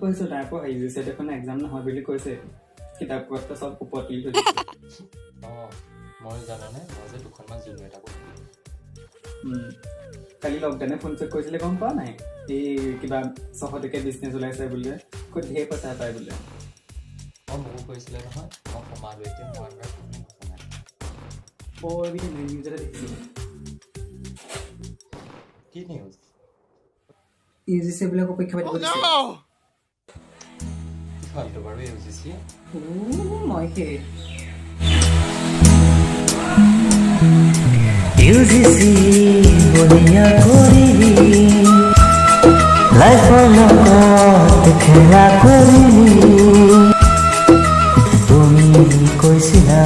কৈছো তাৰ পৰা ইউজিচি দেখোন এক্সাম নহয় বুলি কৈছে কিতাপ পত্ৰ সব ওপৰত লিখি থৈছে মই জানানে মই যে দুখনমান জুনিয়ৰ এটা কৰিম কালি লকডাউনে ফোন চেক কৰিছিলে গম পোৱা নাই এই কিবা 100 টকা বিজনেছ ওলাইছে বুলি ক'ত ধেৰ পইচা পায় বোলে মোকো কৈছিলে নহয় মই সমাজো এতিয়া মই এইটো নিউজ এটা দেখিছিলোঁ কি নিউজ ইউজিচি বিলাকক পৰীক্ষা পাতিব দিছে ফালটো বাৰু ইউজিচি মই কি ইউজিচি বনিয়া কৰিলি লাইফৰ লগত খেলা কৰিলি তুমি কৈছিলা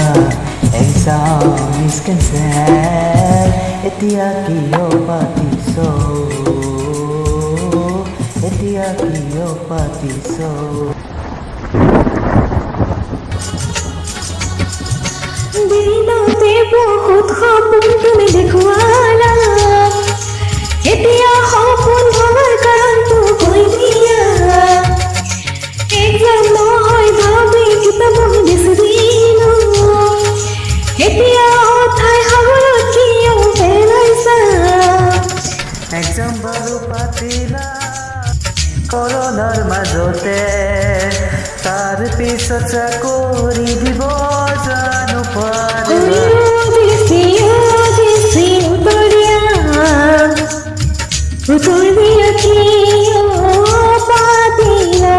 এক্সাম ইজ কেঞ্চেল এতিয়া কিয় পাতিছ এতিয়া কিয় পাতিছ দিনতে বহুত সপোন তুমি দেখুৱালা এতিয়া সপোন ভঙাৰ কাৰণটো কৈ দিয়া এক্সাম নহয় ভাবি কিবা বহি বিচাৰিলো এতিয়া ঠাই সাগৰত কিয় পেলাইছা এক্সাম বাৰু পাতিলা কৰোণাৰ মাজতে তাৰ পিছত চাকৰি দিব জানো পাৰিলা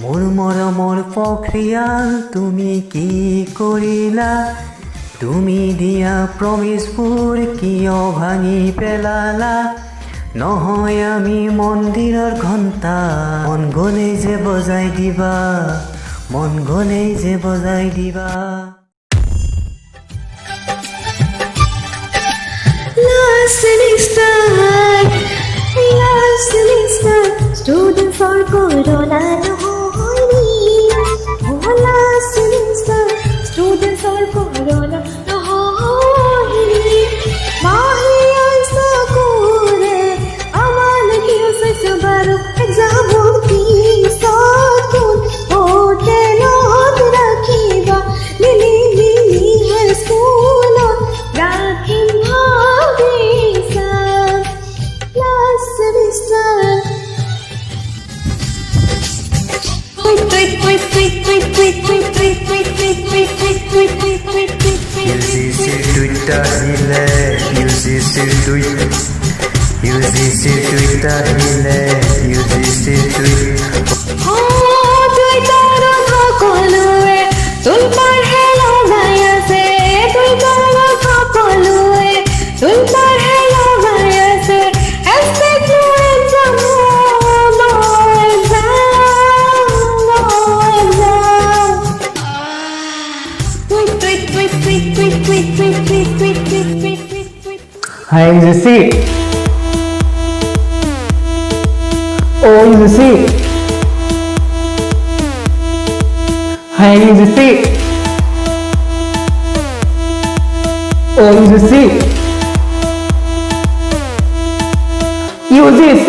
মোৰ মৰমৰ প্ৰক্ৰিয়াল তুমি কি কৰিলা তুমি দিয়া প্ৰমিছবোৰ কিয় ভাঙি পেলালা নহয় আমি মন্দিৰৰ ঘণ্টা মন গ'লেই যে বজাই দিবা মন গ'লেই যে বজাই দিবা Last semester, students are corona nohoni. Oh, last semester, students are corona nohoni. Mahi aisa kore, amal kiyo sa sabaru exam ki sakun. Hotel on rakhiba, lili hai school on rakhin bhavisa. Last semester. UGC Twitter hile UGC Twitter hile UGC Hi UGC Oh UGC Hi UGC Oh UGC UGC